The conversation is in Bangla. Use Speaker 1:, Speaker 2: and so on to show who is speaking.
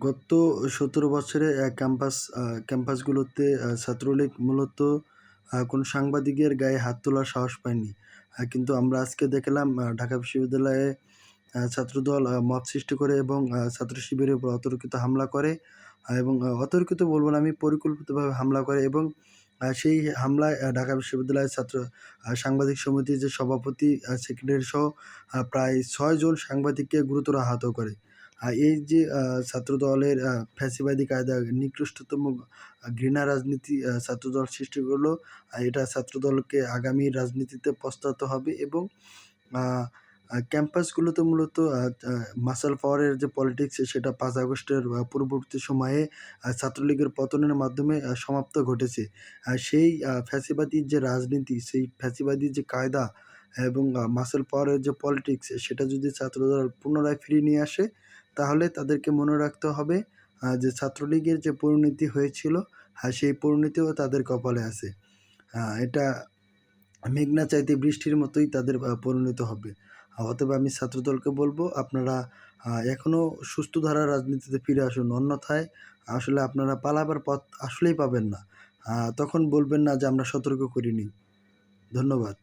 Speaker 1: গত ১৭ বছরে ক্যাম্পাসগুলোতে ছাত্রলীগ মূলত কোনো সাংবাদিকের গায়ে হাত তোলার সাহস পায়নি। কিন্তু আমরা আজকে দেখলাম ঢাকা বিশ্ববিদ্যালয়ে ছাত্রদল মব সৃষ্টি করে এবং ছাত্র শিবিরের উপর অতর্কিত হামলা করে এবং অতর্কিত বলব না, আমি পরিকল্পিতভাবে হামলা করে এবং সেই হামলায় ঢাকা বিশ্ববিদ্যালয়ের সাংবাদিক সমিতির যে সভাপতি, সেক্রেটারি সহ প্রায় ৬ জন সাংবাদিককে গুরুতর আহত করে। এই যে ছাত্রদলের ফ্যাসিবাদী কায়দা নিকৃষ্টতম ঘৃণা রাজনীতি ছাত্রদল সৃষ্টি করলো। এটা ছাত্রদলকে আগামী রাজনীতিতে পস্তাতে হবে এবং আ আ ক্যাম্পাসগুলোতে মূলত আ আ মাসাল পাওয়ারের যে পলিটিক্স সেটা ৫ আগস্টের পূর্ববর্তী সময়ে ছাত্রলীগের পতনের মাধ্যমে সমাপ্ত ঘটেছে। সেই ফ্যাসিবাদী যে রাজনীতি, সেই ফ্যাসিবাদী যে কায়দা এবং মাসল পাওয়ারের যে পলিটিক্স সেটা যদি ছাত্রদল পুনরায় ফিরিয়ে নিয়ে আসে, তাহলে তাদেরকে মনে রাখতে হবে যে ছাত্রলীগের যে পরিণতি হয়েছিল, সেই পরিণতিও তাদের কপালে আছে। এটা মেঘ না চাইতে বৃষ্টির মতোই তাদের পরিণত হবে। অতএব আমি ছাত্রদলকে বলব, আপনারা এখনও সুস্থ ধারার রাজনীতিতে ফিরে আসুন। অন্যথায় আসলে আপনারা পালাবার পথ আসলেই পাবেন না। তখন বলবেন না যে আমরা সতর্ক করিনি। ধন্যবাদ।